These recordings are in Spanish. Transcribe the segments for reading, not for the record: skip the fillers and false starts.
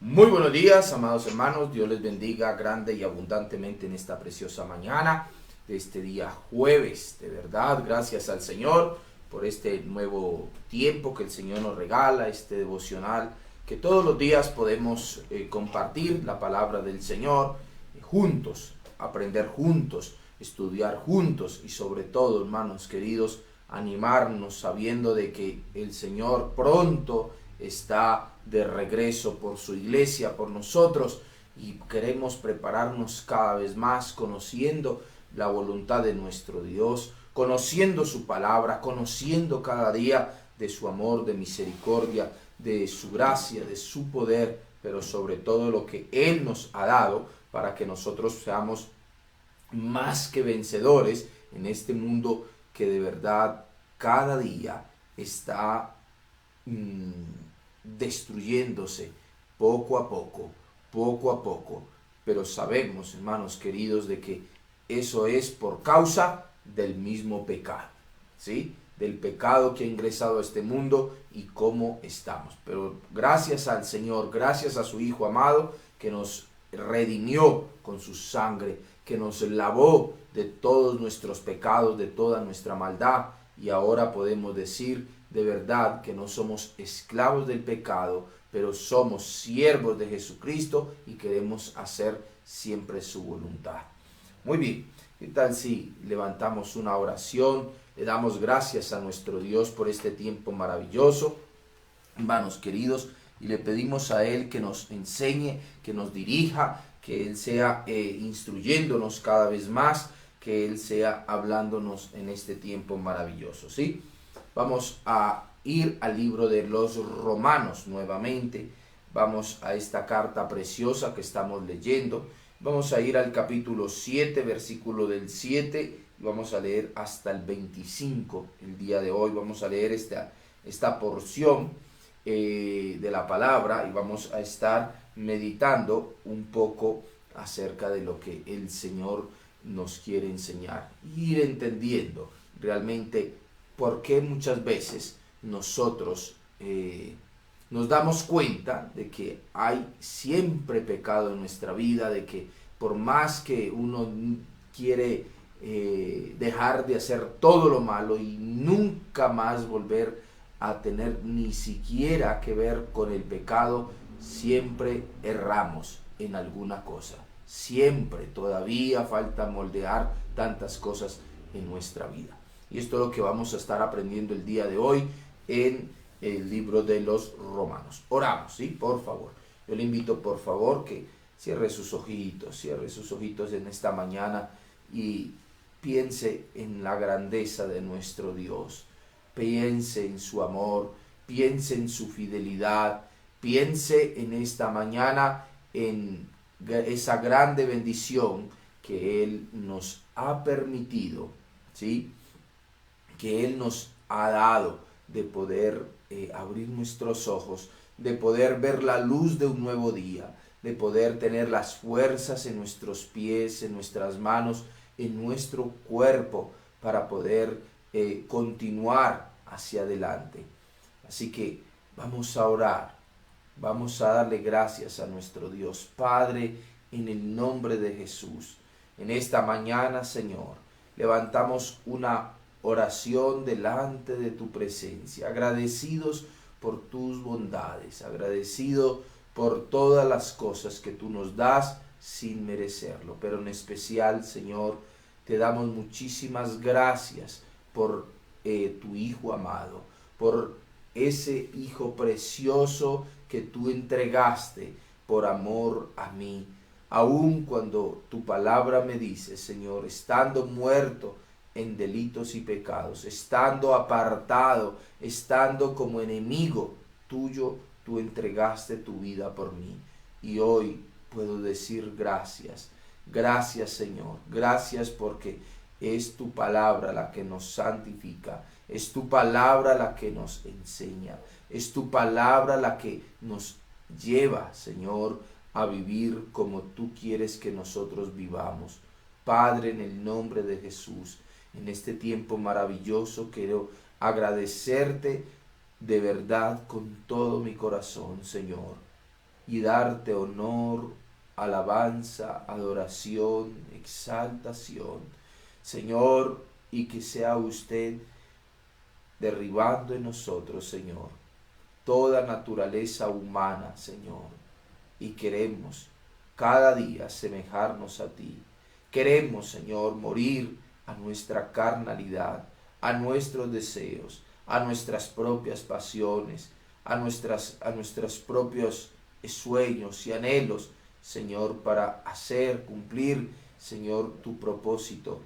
Muy buenos días, amados hermanos. Dios les bendiga grande y abundantemente en esta preciosa mañana de este día jueves. De verdad, gracias al Señor por este nuevo tiempo que el Señor nos regala, este devocional, que todos los días podemos compartir la palabra del Señor juntos, aprender juntos, estudiar juntos y sobre todo, hermanos queridos, animarnos sabiendo de que el Señor pronto está de regreso por su iglesia, por nosotros, y queremos prepararnos cada vez más conociendo la voluntad de nuestro Dios, conociendo su palabra, conociendo cada día de su amor, de misericordia, de su gracia, de su poder, pero sobre todo lo que Él nos ha dado para que nosotros seamos más que vencedores en este mundo que de verdad cada día está destruyéndose poco a poco, pero sabemos, hermanos queridos, de que eso es por causa del mismo pecado, ¿sí? Del pecado que ha ingresado a este mundo y cómo estamos. Pero gracias al Señor, gracias a su Hijo amado, que nos redimió con su sangre, que nos lavó de todos nuestros pecados, de toda nuestra maldad, y ahora podemos decir de verdad que no somos esclavos del pecado, pero somos siervos de Jesucristo y queremos hacer siempre su voluntad. Muy bien, ¿qué tal si levantamos una oración? Le damos gracias a nuestro Dios por este tiempo maravilloso, hermanos queridos, y le pedimos a Él que nos enseñe, que nos dirija, que Él sea instruyéndonos cada vez más, que Él sea hablándonos en este tiempo maravilloso, ¿sí? Vamos a ir al libro de los Romanos nuevamente. Vamos a esta carta preciosa que estamos leyendo. Vamos a ir al capítulo 7, versículo del 7. Y vamos a leer hasta el 25 el día de hoy. Vamos a leer esta porción de la palabra y vamos a estar meditando un poco acerca de lo que el Señor nos quiere enseñar. Ir entendiendo realmente por qué muchas veces nosotros nos damos cuenta de que hay siempre pecado en nuestra vida, de que por más que uno quiere dejar de hacer todo lo malo y nunca más volver a tener ni siquiera que ver con el pecado, siempre erramos en alguna cosa. Siempre todavía falta moldear tantas cosas en nuestra vida. Y esto es lo que vamos a estar aprendiendo el día de hoy en el libro de los Romanos. Oramos, ¿sí? Por favor. Yo le invito, por favor, que cierre sus ojitos en esta mañana y piense en la grandeza de nuestro Dios. Piense en su amor, piense en su fidelidad, piense en esta mañana en esa grande bendición que Él nos ha permitido, ¿sí? Que Él nos ha dado de poder abrir nuestros ojos, de poder ver la luz de un nuevo día, de poder tener las fuerzas en nuestros pies, en nuestras manos, en nuestro cuerpo, para poder continuar hacia adelante. Así que vamos a orar, vamos a darle gracias a nuestro Dios. Padre, en el nombre de Jesús, en esta mañana, Señor, levantamos una oración delante de tu presencia, agradecidos por tus bondades, agradecido por todas las cosas que tú nos das sin merecerlo, pero en especial, Señor, te damos muchísimas gracias por tu Hijo amado, por ese Hijo precioso que tú entregaste por amor a mí, aun cuando tu palabra me dice, Señor, estando muerto en delitos y pecados, estando apartado, estando como enemigo tuyo, tú entregaste tu vida por mí. Y hoy puedo decir gracias, gracias Señor, gracias porque es tu palabra la que nos santifica, es tu palabra la que nos enseña, es tu palabra la que nos lleva, Señor, a vivir como tú quieres que nosotros vivamos. Padre, en el nombre de Jesús, en este tiempo maravilloso quiero agradecerte de verdad con todo mi corazón, Señor, y darte honor, alabanza, adoración, exaltación, Señor, y que sea usted derribando en nosotros, Señor, toda naturaleza humana, Señor, y queremos cada día asemejarnos a ti. Queremos, Señor, morir a nuestra carnalidad, a nuestros deseos, a nuestras propias pasiones, a nuestros propios sueños y anhelos, Señor, para hacer cumplir, Señor, tu propósito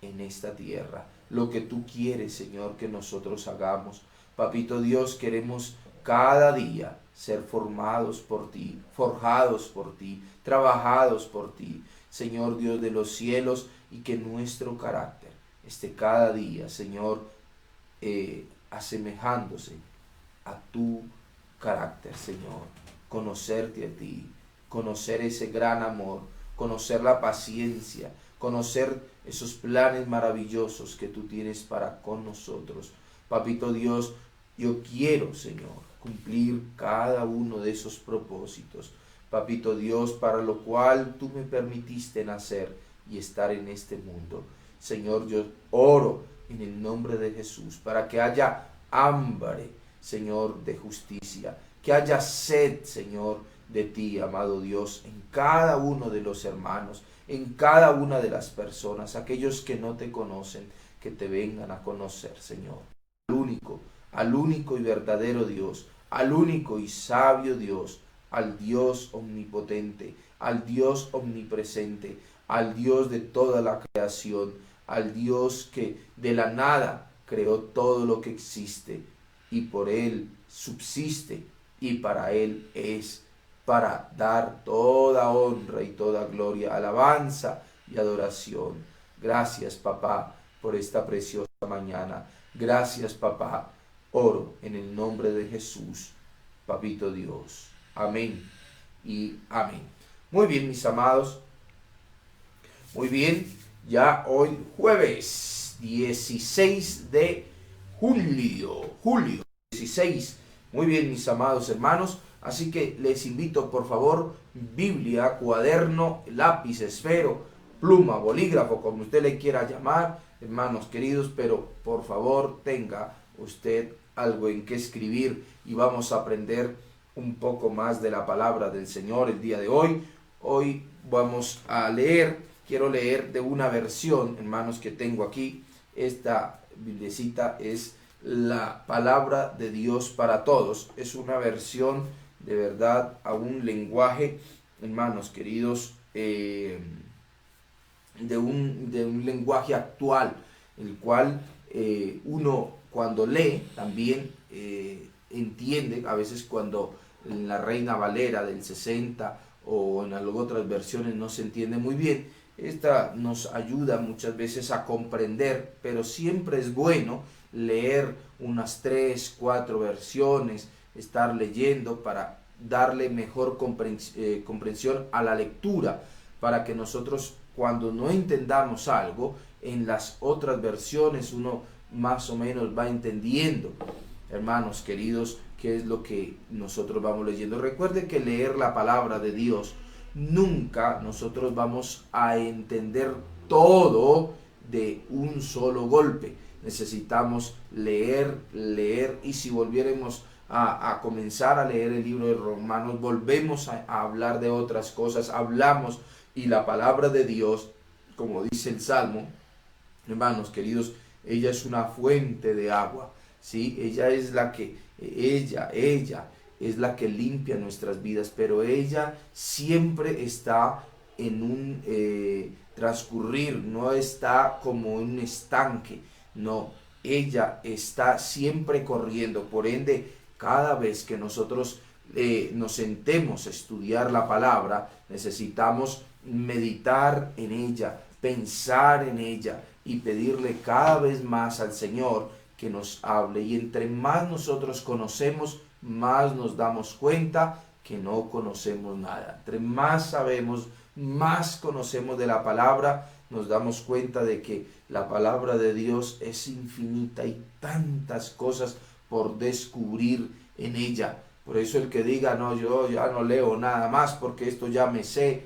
en esta tierra. Lo que tú quieres, Señor, que nosotros hagamos. Papito Dios, queremos cada día ser formados por ti, forjados por ti, trabajados por ti, Señor Dios de los cielos, y que nuestro carácter esté cada día, Señor, asemejándose a tu carácter, Señor. Conocerte a ti, conocer ese gran amor, conocer la paciencia, conocer esos planes maravillosos que tú tienes para con nosotros. Papito Dios, yo quiero, Señor, cumplir cada uno de esos propósitos. Papito Dios, para lo cual tú me permitiste nacer y estar en este mundo. Señor, yo oro en el nombre de Jesús para que haya hambre, Señor, de justicia, que haya sed, Señor, de ti, amado Dios, en cada uno de los hermanos, en cada una de las personas, aquellos que no te conocen, que te vengan a conocer, Señor. Al único y verdadero Dios, al único y sabio Dios, al Dios omnipotente, al Dios omnipresente, al Dios de toda la creación, al Dios que de la nada creó todo lo que existe y por Él subsiste y para Él es, para dar toda honra y toda gloria, alabanza y adoración. Gracias, papá, por esta preciosa mañana. Gracias, papá. Oro en el nombre de Jesús, papito Dios. Amén y amén. Muy bien, mis amados. Muy bien, ya hoy jueves 16 de julio 16. Muy bien, mis amados hermanos. Así que les invito, por favor, Biblia, cuaderno, lápiz, esfero, pluma, bolígrafo, como usted le quiera llamar, hermanos queridos, pero por favor tenga usted algo en que escribir y vamos a aprender un poco más de la palabra del Señor el día de hoy. Hoy vamos a leer, quiero leer de una versión, hermanos, que tengo aquí. Esta biblicita es la palabra de Dios para todos. Es una versión de verdad a un lenguaje, hermanos queridos, de un lenguaje actual, el cual uno cuando lee también entiende. A veces cuando en la Reina Valera del 60 o en otras versiones no se entiende muy bien, esta nos ayuda muchas veces a comprender, pero siempre es bueno leer unas 3, 4 versiones, estar leyendo para darle mejor comprensión a la lectura, para que nosotros cuando no entendamos algo, en las otras versiones uno más o menos va entendiendo, hermanos queridos, qué es lo que nosotros vamos leyendo. Recuerde que leer la palabra de Dios, nunca nosotros vamos a entender todo de un solo golpe. Necesitamos leer, y si volviéramos a comenzar a leer el libro de Romanos, volvemos a hablar de otras cosas, hablamos, y la palabra de Dios, como dice el Salmo, hermanos queridos, ella es una fuente de agua, ¿sí? Ella es la que limpia nuestras vidas, pero ella siempre está en un transcurrir, no está como un estanque, no, ella está siempre corriendo. Por ende, cada vez que nosotros nos sentemos a estudiar la palabra, necesitamos meditar en ella, pensar en ella y pedirle cada vez más al Señor que nos hable. Y entre más nosotros conocemos, más nos damos cuenta que no conocemos nada. Entre más sabemos, más conocemos de la palabra, nos damos cuenta de que la palabra de Dios es infinita y tantas cosas por descubrir en ella. Por eso el que diga, no, yo ya no leo nada más porque esto ya me sé,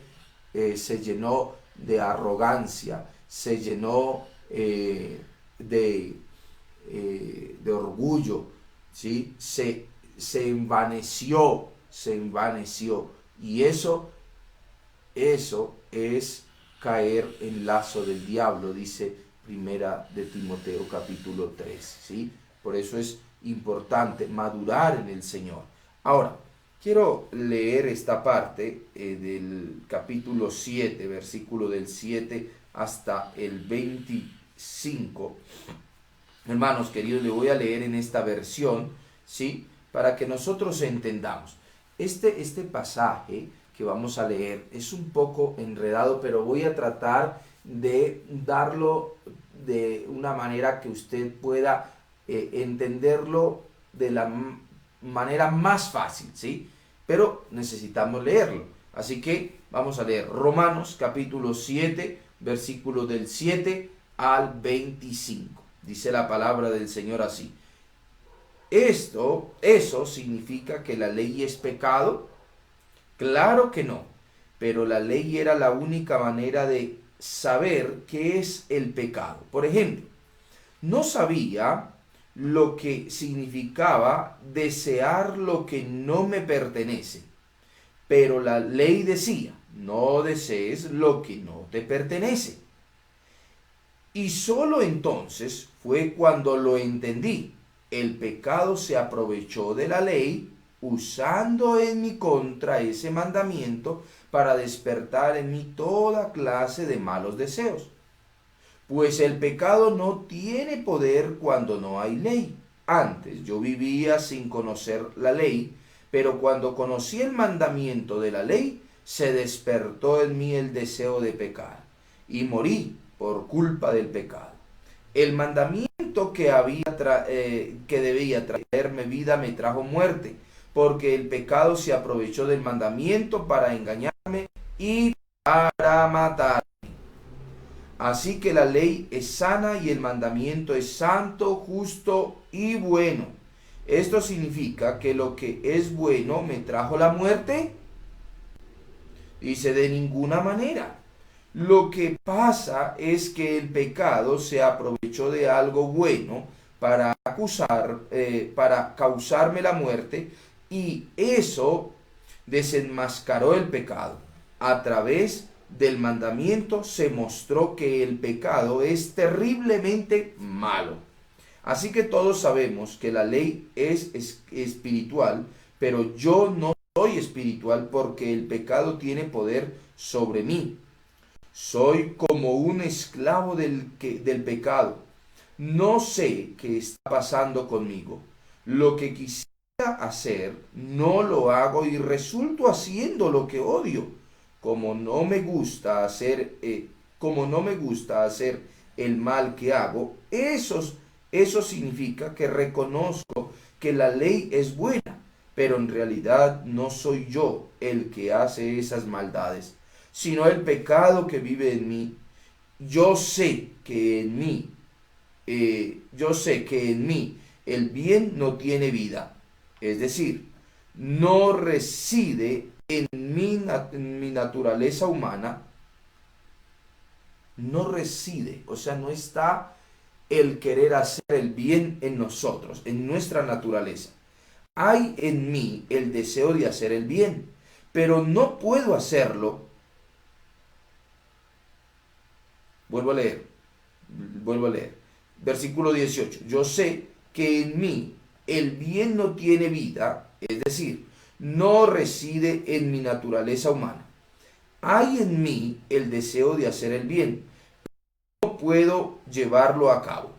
se llenó de arrogancia, se llenó de orgullo, ¿sí? Se envaneció, se envaneció. Y eso es caer en lazo del diablo, dice Primera de Timoteo capítulo 3, ¿sí? Por eso es importante madurar en el Señor. Ahora, quiero leer esta parte del capítulo 7, versículo del 7 hasta el 25. Hermanos queridos, le voy a leer en esta versión, ¿sí? Para que nosotros entendamos. Este pasaje que vamos a leer es un poco enredado, pero voy a tratar de darlo de una manera que usted pueda entenderlo de la manera más fácil, ¿sí? Pero necesitamos leerlo. Así que vamos a leer Romanos capítulo 7, versículo del 7 al 25. Dice la palabra del Señor así. Eso significa que la ley es pecado. Claro que no, pero la ley era la única manera de saber qué es el pecado. Por ejemplo, no sabía lo que significaba desear lo que no me pertenece, pero la ley decía, no desees lo que no te pertenece. Y solo entonces fue cuando lo entendí. El pecado se aprovechó de la ley, usando en mi contra ese mandamiento para despertar en mí toda clase de malos deseos. Pues el pecado no tiene poder cuando no hay ley. Antes yo vivía sin conocer la ley, pero cuando conocí el mandamiento de la ley, se despertó en mí el deseo de pecar, y morí por culpa del pecado. El mandamiento que debía traerme vida me trajo muerte, porque el pecado se aprovechó del mandamiento para engañarme y para matar. Así que la ley es sana y el mandamiento es santo, justo y bueno. ¿Esto significa que lo que es bueno me trajo la muerte? Dice, de ninguna manera. Lo que pasa es que el pecado se aprovechó de algo bueno para para causarme la muerte, y eso desenmascaró el pecado. A través del mandamiento se mostró que el pecado es terriblemente malo. Así que todos sabemos que la ley es espiritual, pero yo no soy espiritual porque el pecado tiene poder sobre mí. Soy como un esclavo del pecado. No sé qué está pasando conmigo. Lo que quisiera hacer, no lo hago y resulto haciendo lo que odio. Como no me gusta hacer el mal que hago, eso significa que reconozco que la ley es buena, pero en realidad no soy yo el que hace esas maldades, sino el pecado que vive en mí. Yo sé que en mí el bien no tiene vida, es decir, no reside en mi naturaleza humana, no reside, o sea, no está el querer hacer el bien en nosotros, en nuestra naturaleza. Hay en mí el deseo de hacer el bien, pero no puedo hacerlo. Vuelvo a leer. Versículo 18. Yo sé que en mí el bien no tiene vida, es decir, no reside en mi naturaleza humana. Hay en mí el deseo de hacer el bien, no puedo llevarlo a cabo.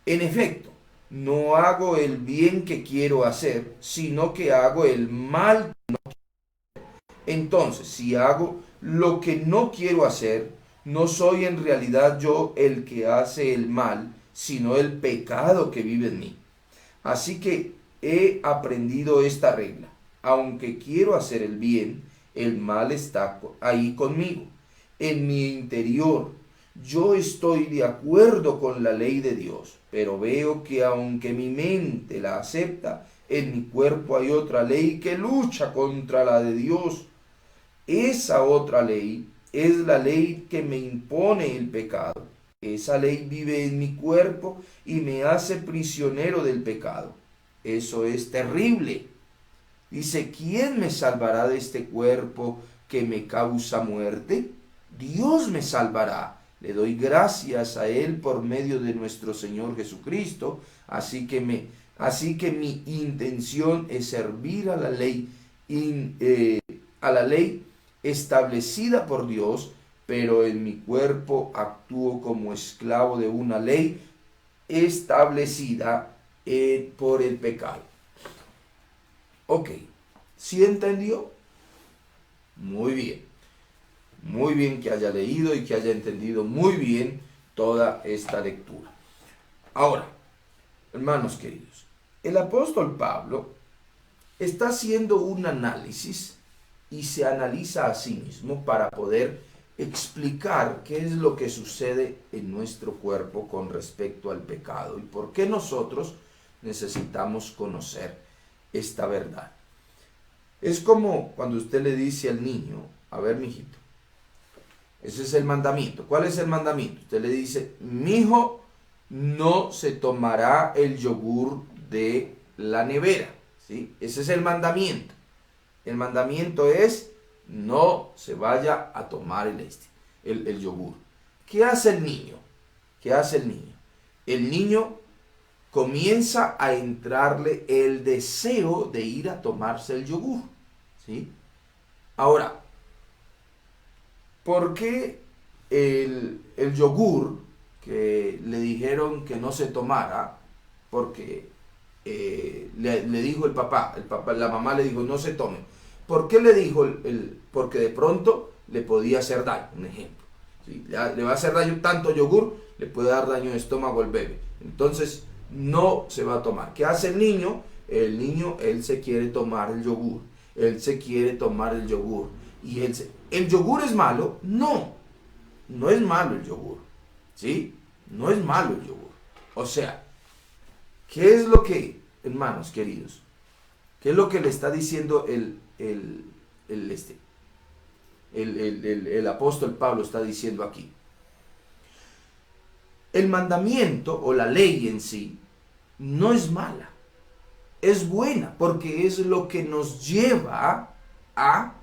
En efecto, no hago el bien que quiero hacer, sino que hago el mal que no quiero. Entonces, si hago lo que no quiero hacer, no soy en realidad yo el que hace el mal, sino el pecado que vive en mí. Así que he aprendido esta regla. Aunque quiero hacer el bien, el mal está ahí conmigo. En mi interior, yo estoy de acuerdo con la ley de Dios, pero veo que aunque mi mente la acepta, en mi cuerpo hay otra ley que lucha contra la de Dios. Esa otra ley es la ley que me impone el pecado. Esa ley vive en mi cuerpo y me hace prisionero del pecado. Eso es terrible. Dice, ¿quién me salvará de este cuerpo que me causa muerte? Dios me salvará. Le doy gracias a Él por medio de nuestro Señor Jesucristo. Así que mi intención es servir a la ley, establecida por Dios, pero en mi cuerpo actúo como esclavo de una ley establecida por el pecado. Ok, ¿sí entendió? Muy bien. Muy bien que haya leído y que haya entendido muy bien toda esta lectura. Ahora, hermanos queridos, el apóstol Pablo está haciendo un análisis y se analiza a sí mismo para poder explicar qué es lo que sucede en nuestro cuerpo con respecto al pecado y por qué nosotros necesitamos conocer esta verdad. Es como cuando usted le dice al niño, a ver, mijito, ese es el mandamiento. ¿Cuál es el mandamiento? Usted le dice, mijo, no se tomará el yogur de la nevera, ¿sí? Ese es el mandamiento. El mandamiento es, no se vaya a tomar el yogur. ¿Qué hace el niño? ¿Qué hace el niño? El niño comienza a entrarle el deseo de ir a tomarse el yogur, ¿sí? Ahora, ¿por qué el yogur que le dijeron que no se tomara? Porque le dijo el papá, la mamá le dijo no se tome. ¿Por qué le dijo? Porque de pronto le podía hacer daño, un ejemplo. ¿Sí? Le va a hacer daño tanto yogur, le puede dar daño de estómago al bebé. Entonces no se va a tomar. ¿Qué hace el niño? El niño, él se quiere tomar el yogur. Él se quiere tomar el yogur. Y ¿el yogur es malo? No, no es malo el yogur. ¿Sí? No es malo el yogur. O sea, ¿qué es lo que, hermanos queridos, qué es lo que le está diciendo el apóstol Pablo está diciendo aquí? El mandamiento o la ley en sí no es mala, es buena, porque es lo que nos lleva a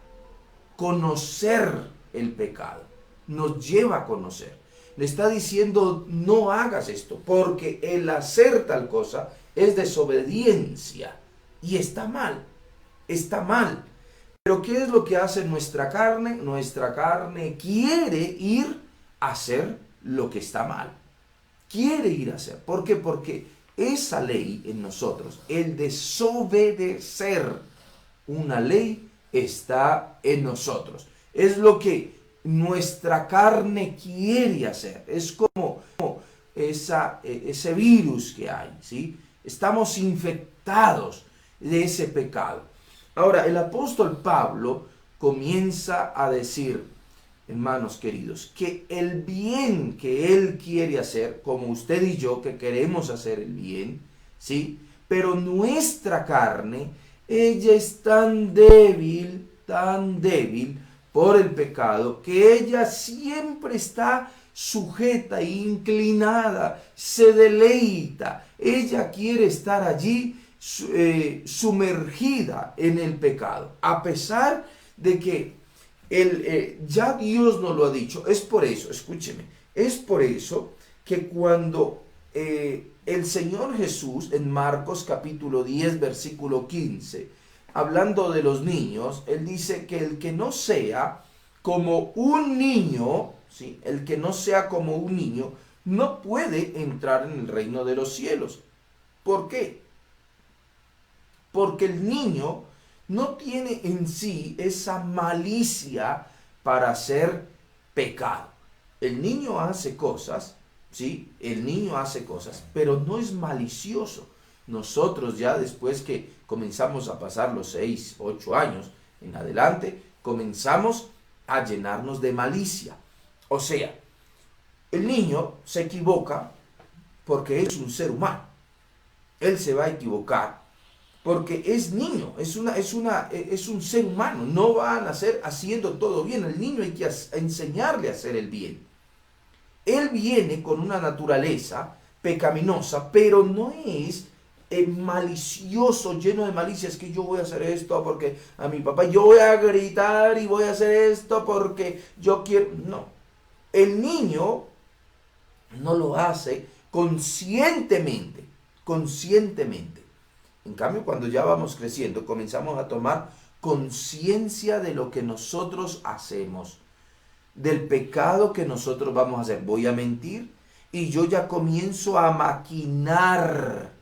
conocer el pecado, nos lleva a conocer. Le está diciendo, no hagas esto, porque el hacer tal cosa es desobediencia y está mal, está mal. Pero ¿qué es lo que hace nuestra carne? Nuestra carne quiere ir a hacer lo que está mal. Quiere ir a hacer. ¿Por qué? Porque esa ley en nosotros, el desobedecer una ley, está en nosotros. Es lo que nuestra carne quiere hacer. Es como ese virus que hay, ¿sí? Estamos infectados de ese pecado. Ahora, el apóstol Pablo comienza a decir, hermanos queridos, que el bien que él quiere hacer, como usted y yo que queremos hacer el bien, ¿sí? Pero nuestra carne, ella es tan débil por el pecado, que ella siempre está sujeta e inclinada, se deleita. Ella quiere estar allí sumergida en el pecado, a pesar de que ya Dios nos lo ha dicho. Es por eso, escúcheme, es por eso que cuando el Señor Jesús en Marcos capítulo 10 versículo 15, hablando de los niños, Él dice que el que no sea como un niño, ¿sí? El que no sea como un niño no puede entrar en el reino de los cielos. ¿Por qué? Porque el niño no tiene en sí esa malicia para hacer pecado. El niño hace cosas, ¿sí? El niño hace cosas, pero no es malicioso. Nosotros ya después que comenzamos a pasar los 6, 8 años en adelante, comenzamos a llenarnos de malicia. O sea, el niño se equivoca porque es un ser humano. Él se va a equivocar. porque es niño, es un ser humano, no va a nacer haciendo todo bien. El niño hay que enseñarle a hacer el bien. Él viene con una naturaleza pecaminosa, pero no es malicioso, lleno de malicia. Es que yo voy a hacer esto porque a mi papá, yo voy a gritar y voy a hacer esto porque yo quiero. No, el niño no lo hace conscientemente, conscientemente. En cambio, cuando ya vamos creciendo, comenzamos a tomar conciencia de lo que nosotros hacemos, del pecado que nosotros vamos a hacer. Voy a mentir y yo ya comienzo a maquinar.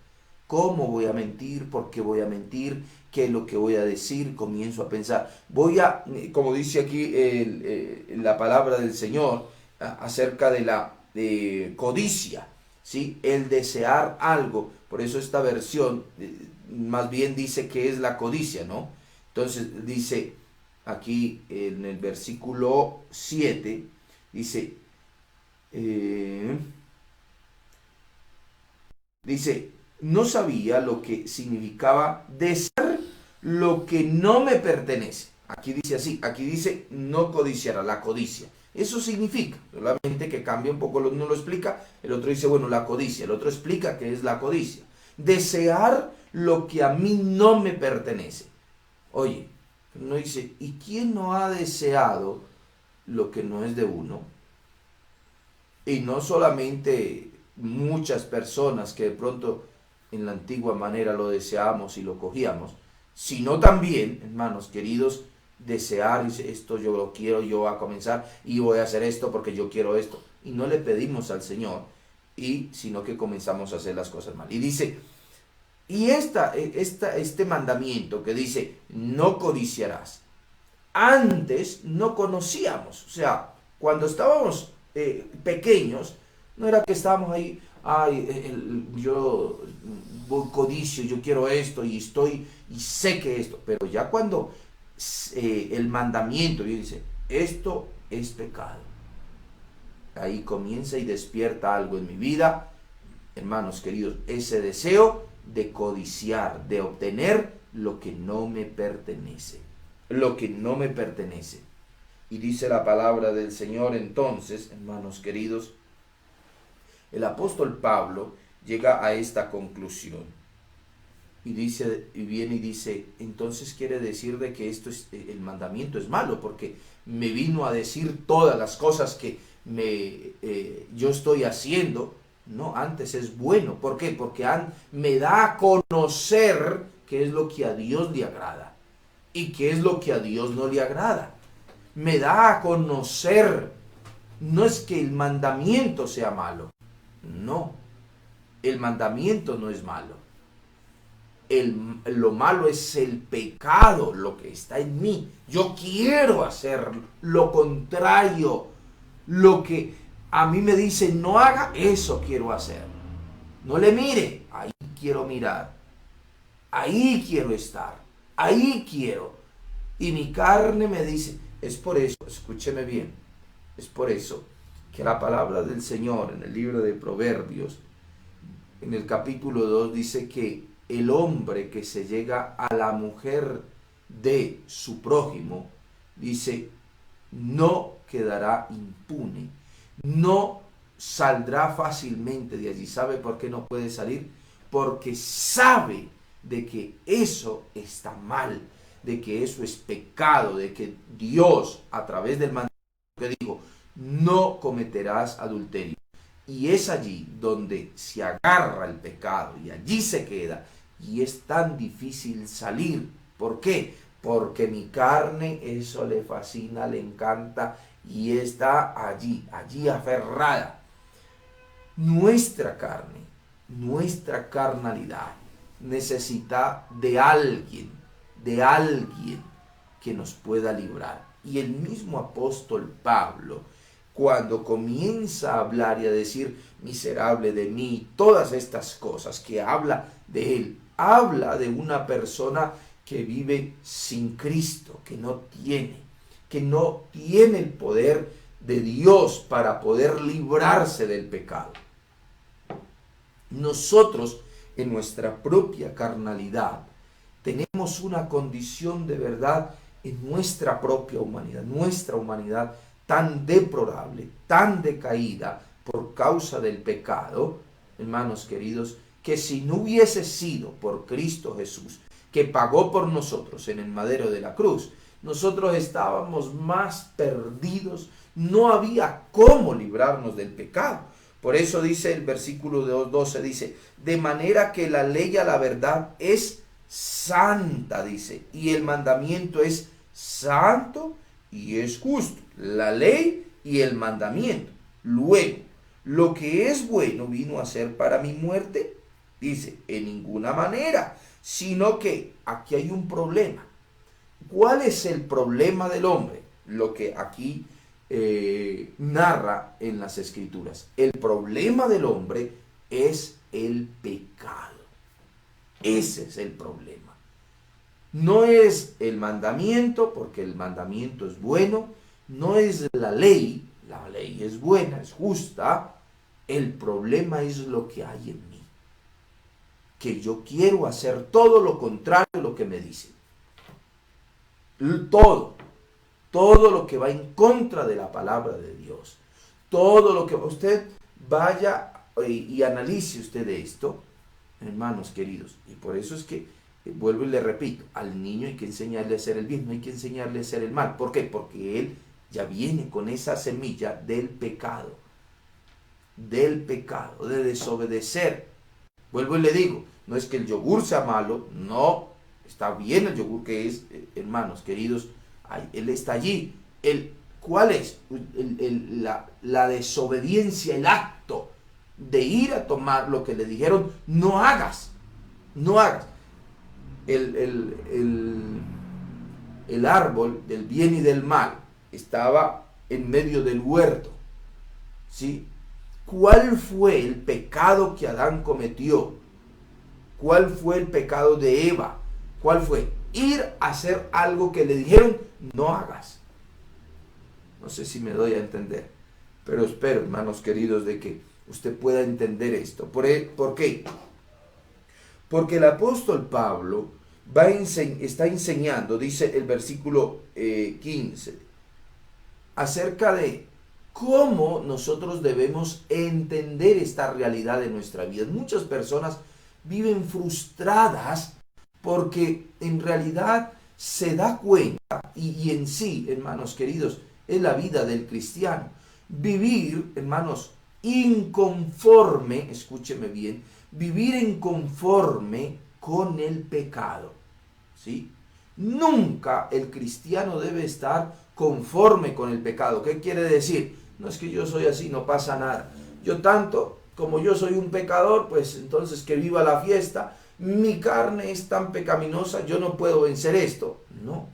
¿Cómo voy a mentir? ¿Por qué voy a mentir? ¿Qué es lo que voy a decir? Comienzo a pensar. Como dice aquí la palabra del Señor, acerca de la codicia, ¿sí? El desear algo. Por eso esta versión más bien dice que es la codicia, ¿no? Entonces dice aquí en el versículo 7, dice, no sabía lo que significaba desear lo que no me pertenece. Aquí dice así, aquí dice no codiciará, la codicia. Eso significa, solamente que cambia un poco, uno lo explica, el otro dice, bueno, la codicia, el otro explica qué es la codicia. Desear lo que a mí no me pertenece. Oye, uno dice, ¿y quién no ha deseado lo que no es de uno? Y no solamente muchas personas que de pronto en la antigua manera lo deseábamos y lo cogíamos, sino también, hermanos queridos, desear, esto yo lo quiero, yo voy a comenzar y voy a hacer esto porque yo quiero esto. Y no le pedimos al Señor, sino que comenzamos a hacer las cosas mal. Y dice, y este mandamiento que dice, no codiciarás, antes no conocíamos. O sea, cuando estábamos pequeños, no era que estábamos ahí, yo codicio, yo quiero esto y sé que esto, pero ya cuando el mandamiento dice, esto es pecado, ahí comienza y despierta algo en mi vida, hermanos queridos, ese deseo de codiciar, de obtener lo que no me pertenece, lo que no me pertenece. Y dice la palabra del Señor entonces, hermanos queridos, el apóstol Pablo llega a esta conclusión y viene y dice, entonces quiere decir de que el mandamiento es malo, porque me vino a decir todas las cosas que yo estoy haciendo. No, antes es bueno. ¿Por qué? Porque me da a conocer qué es lo que a Dios le agrada y qué es lo que a Dios no le agrada. Me da a conocer. No es que el mandamiento sea malo. No, el mandamiento no es malo. Lo malo es el pecado, lo que está en mí. Yo quiero hacer lo contrario, lo que a mí me dice no haga, eso quiero hacer. No le mire, ahí quiero mirar, ahí quiero estar, ahí quiero. Y mi carne me dice, es por eso, escúcheme bien, es por eso que la palabra del Señor en el libro de Proverbios, en el capítulo 2, dice que el hombre que se llega a la mujer de su prójimo, dice, no quedará impune, no saldrá fácilmente de allí. ¿Sabe por qué no puede salir? Porque sabe de que eso está mal, de que eso es pecado, de que Dios, a través del mandamiento que dijo, no cometerás adulterio. Y es allí donde se agarra el pecado y allí se queda. Y es tan difícil salir. ¿Por qué? Porque mi carne eso le fascina, le encanta y está allí aferrada. Nuestra carne, nuestra carnalidad necesita de alguien que nos pueda librar. Y el mismo apóstol Pablo, cuando comienza a hablar y a decir miserable de mí, todas estas cosas que habla de él, habla de una persona que vive sin Cristo, que no tiene el poder de Dios para poder librarse del pecado. Nosotros, en nuestra propia carnalidad, tenemos una condición de verdad en nuestra propia humanidad, nuestra humanidad tan deplorable, tan decaída por causa del pecado, hermanos queridos, que si no hubiese sido por Cristo Jesús, que pagó por nosotros en el madero de la cruz, nosotros estábamos más perdidos, no había cómo librarnos del pecado. Por eso dice el versículo 12, dice, de manera que la ley a la verdad es santa, dice, y el mandamiento es santo y es justo. La ley y el mandamiento. Luego, lo que es bueno vino a ser para mi muerte, dice, en ninguna manera, sino que aquí hay un problema. ¿Cuál es el problema del hombre? Lo que aquí narra en las Escrituras. El problema del hombre es el pecado. Ese es el problema. No es el mandamiento, porque el mandamiento es bueno. No es la ley es buena, es justa. El problema es lo que hay en mí. Que yo quiero hacer todo lo contrario a lo que me dicen. Todo lo que va en contra de la palabra de Dios. Todo lo que usted vaya y analice usted de esto, hermanos queridos. Y por eso es que, vuelvo y le repito, al niño hay que enseñarle a hacer el bien, no hay que enseñarle a hacer el mal. ¿Por qué? Porque él ya viene con esa semilla del pecado, de desobedecer. Vuelvo y le digo, no es que el yogur sea malo, no, está bien el yogur que es, hermanos queridos, él está allí. ¿Cuál es? La desobediencia, el acto de ir a tomar lo que le dijeron, no hagas. El árbol del bien y del mal estaba en medio del huerto, ¿sí? ¿Cuál fue el pecado que Adán cometió? ¿Cuál fue el pecado de Eva? ¿Cuál fue? Ir a hacer algo que le dijeron, no hagas. No sé si me doy a entender, pero espero, hermanos queridos, de que usted pueda entender esto. ¿Por qué? Porque el apóstol Pablo está enseñando, dice el versículo 15, acerca de cómo nosotros debemos entender esta realidad de nuestra vida. Muchas personas viven frustradas porque en realidad se da cuenta, y en sí, hermanos queridos, es la vida del cristiano. Vivir, hermanos, inconforme, escúcheme bien, vivir inconforme con el pecado, ¿sí? Nunca el cristiano debe estar conforme con el pecado. ¿Qué quiere decir? No es que yo soy así, no pasa nada. Yo tanto, como yo soy un pecador, pues entonces que viva la fiesta. Mi carne es tan pecaminosa, yo no puedo vencer esto. No.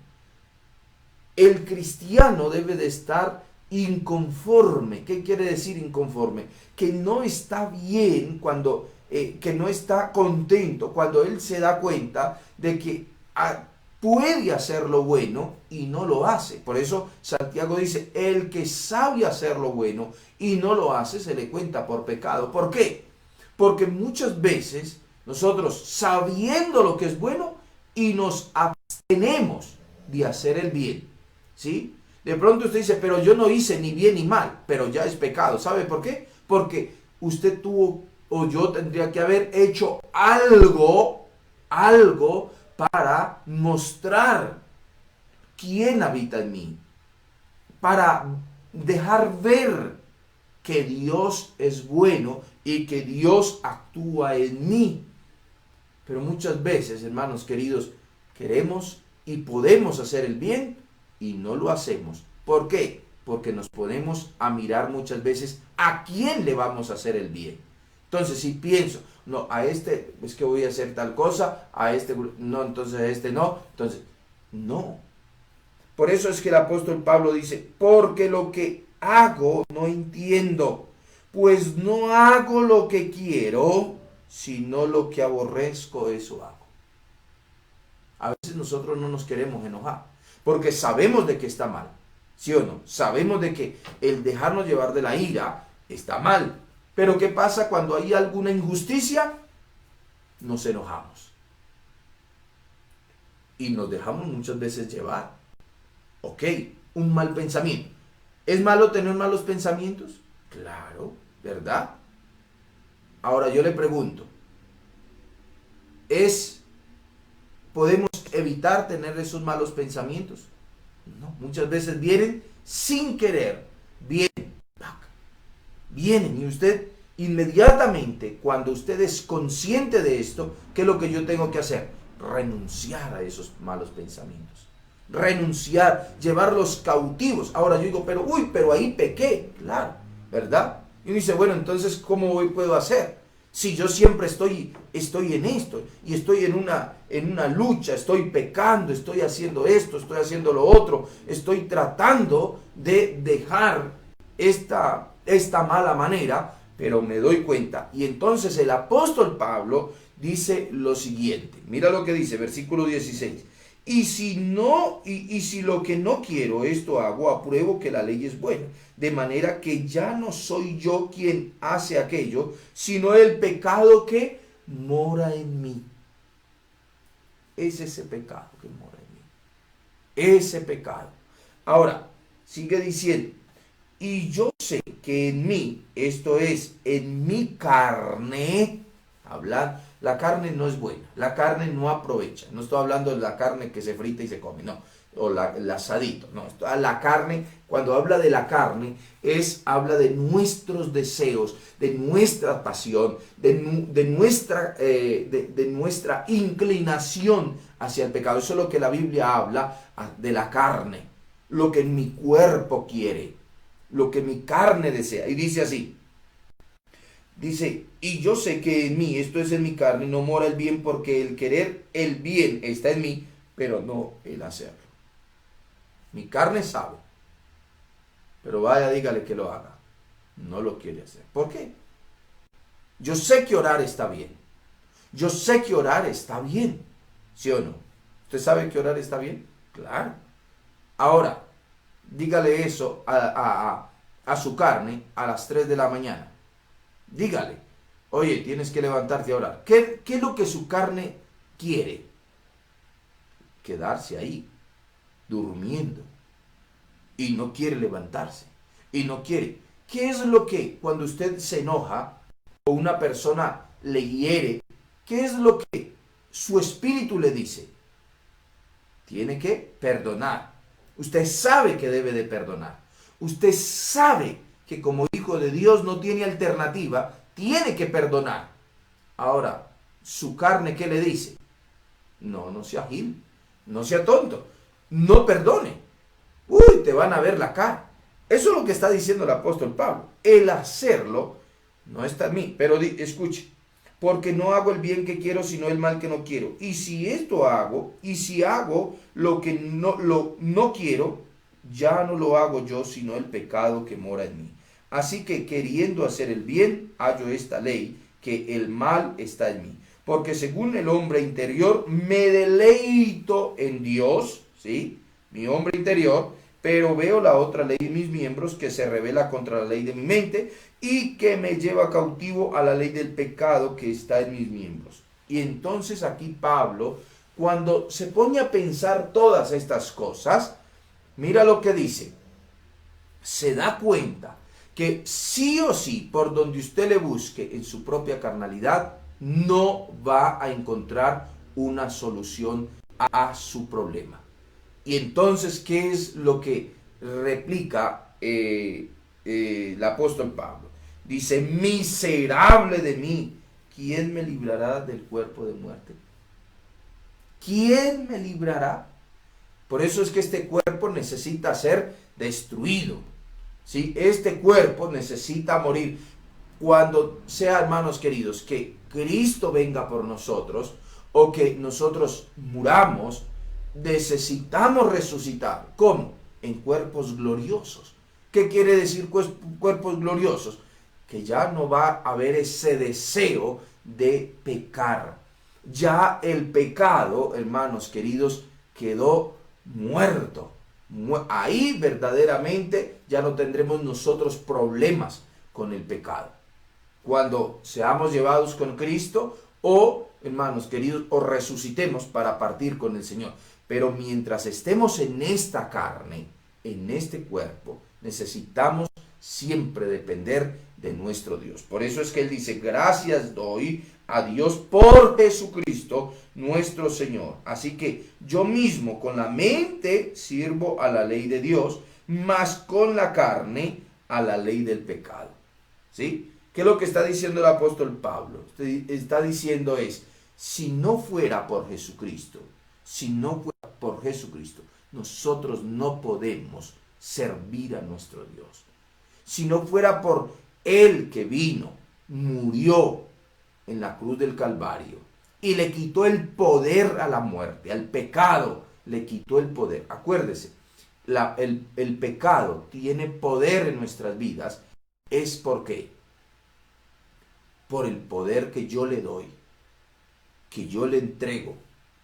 El cristiano debe de estar inconforme. ¿Qué quiere decir inconforme? Que no está bien cuando, que no está contento cuando él se da cuenta de que puede hacer lo bueno y no lo hace. Por eso Santiago dice, el que sabe hacer lo bueno y no lo hace, se le cuenta por pecado. ¿Por qué? Porque muchas veces nosotros, sabiendo lo que es bueno, y nos abstenemos de hacer el bien, ¿sí? De pronto usted dice, pero yo no hice ni bien ni mal, pero ya es pecado. ¿Sabe por qué? Porque usted tuvo, o yo tendría que haber hecho algo para mostrar quién habita en mí, para dejar ver que Dios es bueno y que Dios actúa en mí. Pero muchas veces, hermanos queridos, queremos y podemos hacer el bien y no lo hacemos. ¿Por qué? Porque nos ponemos a mirar muchas veces a quién le vamos a hacer el bien. Entonces, si pienso, no, a este es que voy a hacer tal cosa, a este no, entonces a este no, entonces no. Por eso es que el apóstol Pablo dice, porque lo que hago no entiendo, pues no hago lo que quiero, sino lo que aborrezco, eso hago. A veces nosotros no nos queremos enojar, porque sabemos de que está mal, ¿sí o no? Sabemos de que el dejarnos llevar de la ira está mal. Pero ¿qué pasa cuando hay alguna injusticia? Nos enojamos. y nos dejamos muchas veces llevar. Ok, un mal pensamiento. ¿Es malo tener malos pensamientos? Claro, ¿verdad? Ahora yo le pregunto, ¿podemos evitar tener esos malos pensamientos? No, muchas veces vienen sin querer, vienen y usted inmediatamente, cuando usted es consciente de esto, ¿qué es lo que yo tengo que hacer? Renunciar a esos malos pensamientos. Renunciar, llevarlos cautivos. Ahora yo digo, pero ahí pequé, claro, ¿verdad? Y uno dice, bueno, entonces, ¿cómo puedo hacer? Si yo siempre estoy en esto, y estoy en una lucha, estoy pecando, estoy haciendo esto, estoy haciendo lo otro, estoy tratando de dejar esta mala manera, pero me doy cuenta. Y entonces el apóstol Pablo dice lo siguiente, mira lo que dice, versículo 16. Y si lo que no quiero, esto hago, apruebo que la ley es buena, de manera que ya no soy yo quien hace aquello, sino el pecado que mora en mí. Es ese pecado que mora en mí. Ese pecado. Ahora, sigue diciendo, y yo sé que en mí, esto es, en mi carne, la carne no es buena, la carne no aprovecha. No estoy hablando de la carne que se frita y se come, no, o el asadito, no. La carne, cuando habla de la carne, habla de nuestros deseos, de nuestra pasión, de nuestra inclinación hacia el pecado. Eso es lo que la Biblia habla de la carne, lo que mi cuerpo quiere, lo que mi carne desea. Y dice así, dice, y yo sé que en mí, esto es en mi carne, no mora el bien, porque el querer el bien está en mí, pero no el hacerlo. Mi carne sabe, pero vaya, dígale que lo haga. No lo quiere hacer. ¿Por qué? Yo sé que orar está bien. Yo sé que orar está bien. ¿Sí o no? ¿Usted sabe que orar está bien? Claro. Ahora, dígale eso a su carne a las 3 de la mañana. Dígale, oye, tienes que levantarte a orar. ¿Qué es lo que su carne quiere? Quedarse ahí, durmiendo. Y no quiere levantarse. Y no quiere. ¿Qué es lo que cuando usted se enoja o una persona le hiere, qué es lo que su espíritu le dice? Tiene que perdonar. Usted sabe que debe de perdonar. Usted sabe que como hijo de Dios no tiene alternativa, tiene que perdonar. Ahora, su carne, ¿qué le dice? No sea gil, no sea tonto, no perdone. Uy, te van a ver la cara. Eso es lo que está diciendo el apóstol Pablo. El hacerlo no está en mí. Pero escuche, porque no hago el bien que quiero, sino el mal que no quiero. Y si esto hago, y si hago lo que no quiero, ya no lo hago yo, sino el pecado que mora en mí. Así que queriendo hacer el bien, hallo esta ley, que el mal está en mí. Porque según el hombre interior, me deleito en Dios, ¿sí? Mi hombre interior, pero veo la otra ley en mis miembros que se revela contra la ley de mi mente y que me lleva cautivo a la ley del pecado que está en mis miembros. Y entonces aquí Pablo, cuando se pone a pensar todas estas cosas, mira lo que dice. Se da cuenta que sí o sí, por donde usted le busque en su propia carnalidad, no va a encontrar una solución a su problema. Y entonces, ¿qué es lo que replica el apóstol Pablo? Dice, miserable de mí, ¿quién me librará del cuerpo de muerte? ¿Quién me librará? Por eso es que este cuerpo necesita ser destruido. ¿Sí? Este cuerpo necesita morir. Cuando sea, hermanos queridos, que Cristo venga por nosotros o que nosotros muramos, necesitamos resucitar. ¿Cómo? En cuerpos gloriosos. ¿Qué quiere decir cuerpos gloriosos? Que ya no va a haber ese deseo de pecar. Ya el pecado, hermanos queridos, quedó muerto. Ahí verdaderamente ya no tendremos nosotros problemas con el pecado. Cuando seamos llevados con Cristo o, hermanos queridos, o resucitemos para partir con el Señor. Pero mientras estemos en esta carne, en este cuerpo, necesitamos siempre depender de nuestro Dios. Por eso es que él dice, gracias doy a Dios por Jesucristo nuestro Señor. Así que yo mismo con la mente sirvo a la ley de Dios, mas con la carne a la ley del pecado. ¿Sí? ¿Qué es lo que está diciendo el apóstol Pablo? Está diciendo si no fuera por Jesucristo, nosotros no podemos servir a nuestro Dios. Si no fuera por Él que vino, murió en la cruz del Calvario y le quitó el poder a la muerte, al pecado, le quitó el poder. Acuérdese, el pecado tiene poder en nuestras vidas. ¿Es por qué? Por el poder que yo le doy, que yo le entrego.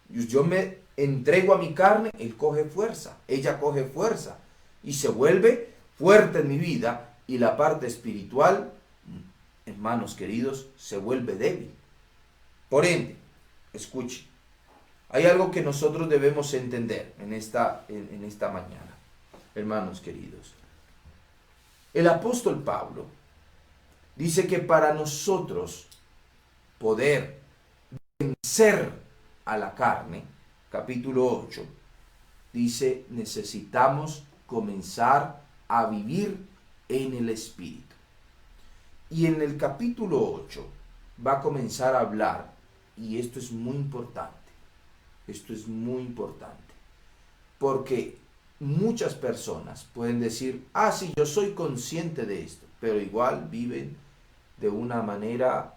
Yo me entrego a mi carne, ella coge fuerza y se vuelve fuerte en mi vida, y la parte espiritual, hermanos queridos, se vuelve débil. Por ende, escuche, hay algo que nosotros debemos entender en esta mañana, hermanos queridos. El apóstol Pablo dice que para nosotros poder vencer a la carne, capítulo 8, dice, necesitamos comenzar a vivir en el Espíritu. Y en el capítulo 8 va a comenzar a hablar, y esto es muy importante, porque muchas personas pueden decir, sí, yo soy consciente de esto, pero igual viven de una manera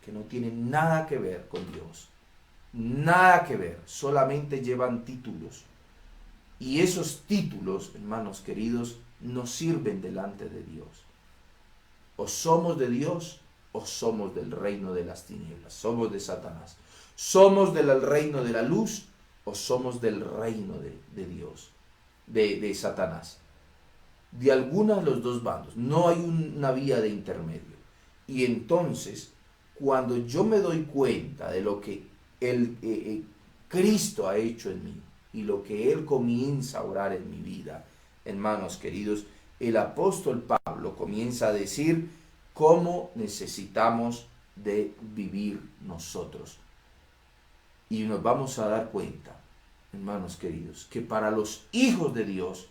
que no tiene nada que ver con Dios. Nada que ver, solamente llevan títulos. Y esos títulos, hermanos queridos, no sirven delante de Dios. O somos de Dios o somos del reino de las tinieblas, somos de Satanás. Somos del reino de la luz o somos del reino de Dios, de Satanás. De algunos de los dos bandos, no hay una vía de intermedio. Y entonces, cuando yo me doy cuenta de lo que Cristo ha hecho en mí y lo que Él comienza a orar en mi vida, hermanos queridos, el apóstol Pablo comienza a decir cómo necesitamos de vivir nosotros. Y nos vamos a dar cuenta, hermanos queridos, que para los hijos de Dios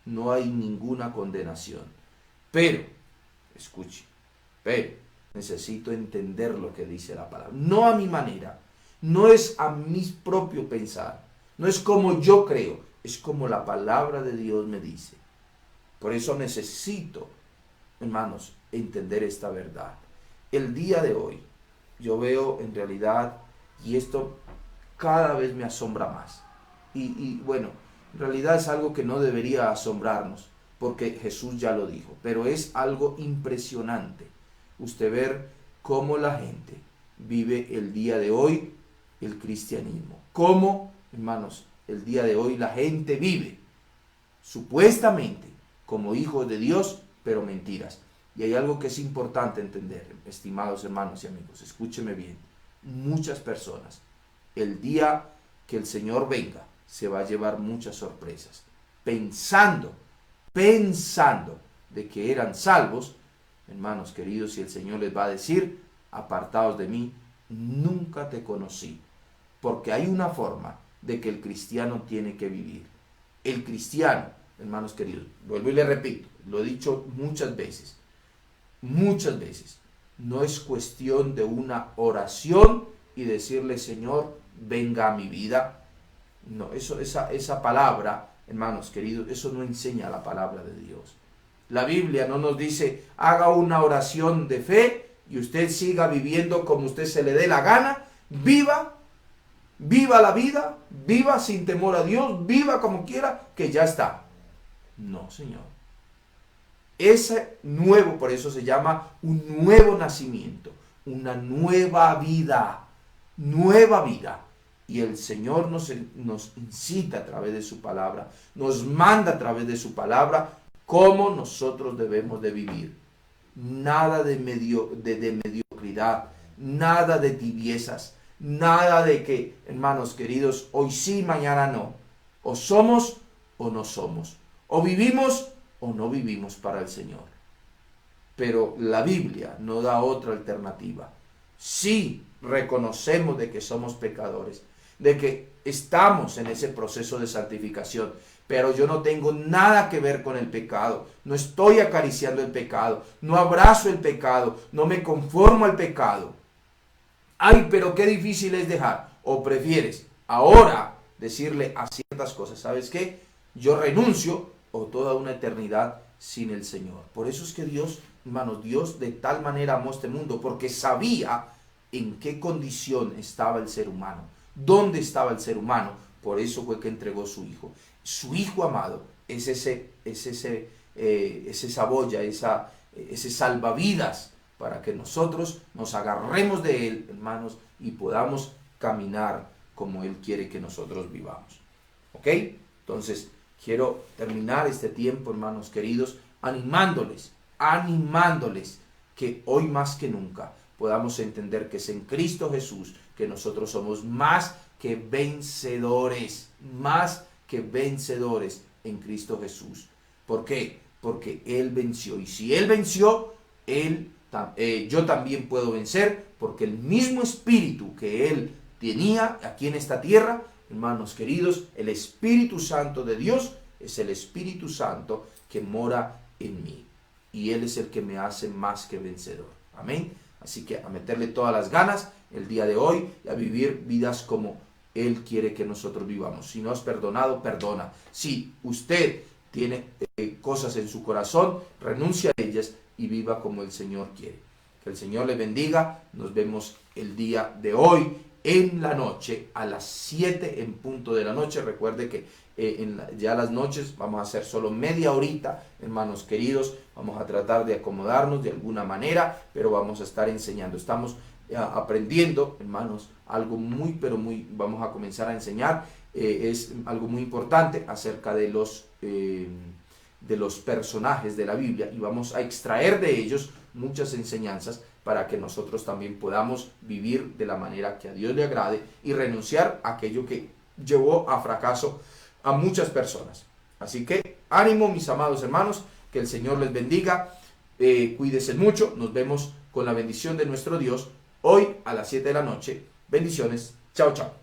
no hay ninguna condenación. Pero, escuche, necesito entender lo que dice la palabra. No a mi manera, no es a mi propio pensar, no es como yo creo, es como la palabra de Dios me dice. Por eso necesito, hermanos, entender esta verdad. El día de hoy, yo veo en realidad, y esto cada vez me asombra más. Y bueno, en realidad es algo que no debería asombrarnos, porque Jesús ya lo dijo, pero es algo impresionante. Usted ver cómo la gente vive el día de hoy el cristianismo. Cómo, hermanos, el día de hoy la gente vive supuestamente como hijos de Dios, pero mentiras. Y hay algo que es importante entender, estimados hermanos y amigos, escúcheme bien. Muchas personas, el día que el Señor venga, se va a llevar muchas sorpresas, pensando de que eran salvos, hermanos queridos, y el Señor les va a decir, apartados de mí, nunca te conocí. Porque hay una forma de que el cristiano tiene que vivir. El cristiano, hermanos queridos, vuelvo y le repito, lo he dicho muchas veces, no es cuestión de una oración y decirle, Señor, venga a mi vida. No, esa palabra, hermanos queridos, eso no enseña la palabra de Dios. La Biblia no nos dice, haga una oración de fe y usted siga viviendo como usted se le dé la gana, viva la vida, viva sin temor a Dios, viva como quiera, que ya está. No, Señor. Ese nuevo, por eso se llama un nuevo nacimiento, una nueva vida. Y el Señor nos incita a través de su palabra, nos manda a través de su palabra cómo nosotros debemos de vivir. Nada de mediocridad, nada de tibiezas, Nada de que, hermanos queridos, hoy sí, mañana no. O somos o no somos. O vivimos o no vivimos para el Señor. Pero la Biblia no da otra alternativa. Sí reconocemos de que somos pecadores, de que estamos en ese proceso de santificación, pero yo no tengo nada que ver con el pecado, no estoy acariciando el pecado, no abrazo el pecado, no me conformo al pecado. Ay, pero qué difícil es dejar. O prefieres ahora decirle a ciertas cosas, ¿sabes qué? Yo renuncio o toda una eternidad sin el Señor. Por eso es que Dios, hermanos, Dios de tal manera amó este mundo, porque sabía en qué condición estaba el ser humano, dónde estaba el ser humano. Por eso fue que entregó su Hijo. Su Hijo amado es esa boya, ese salvavidas, para que nosotros nos agarremos de Él, hermanos, y podamos caminar como Él quiere que nosotros vivamos. ¿Ok? Entonces, quiero terminar este tiempo, hermanos queridos, animándoles que hoy más que nunca podamos entender que es en Cristo Jesús que nosotros somos más que vencedores en Cristo Jesús. ¿Por qué? Porque Él venció. Y si Él venció, yo también puedo vencer, porque el mismo espíritu que Él tenía aquí en esta tierra, hermanos queridos, el Espíritu Santo de Dios es el Espíritu Santo que mora en mí. Y Él es el que me hace más que vencedor. Amén. Así que a meterle todas las ganas el día de hoy y a vivir vidas como Él quiere que nosotros vivamos. Si no has perdonado, perdona. Si usted tiene cosas en su corazón, renuncia a ellas y viva como el Señor quiere. Que el Señor le bendiga. Nos vemos el día de hoy en la noche a las 7 en punto de la noche. Recuerde que ya las noches vamos a hacer solo media horita, hermanos queridos. Vamos a tratar de acomodarnos de alguna manera, pero vamos a estar enseñando. Estamos aprendiendo, hermanos, algo muy, pero muy, vamos a comenzar a enseñar. Es algo muy importante acerca de los personajes de la Biblia, y vamos a extraer de ellos muchas enseñanzas para que nosotros también podamos vivir de la manera que a Dios le agrade y renunciar a aquello que llevó a fracaso a muchas personas. Así que ánimo, mis amados hermanos, que el Señor les bendiga, cuídense mucho, nos vemos con la bendición de nuestro Dios hoy a las 7 de la noche. Bendiciones, chao, chao.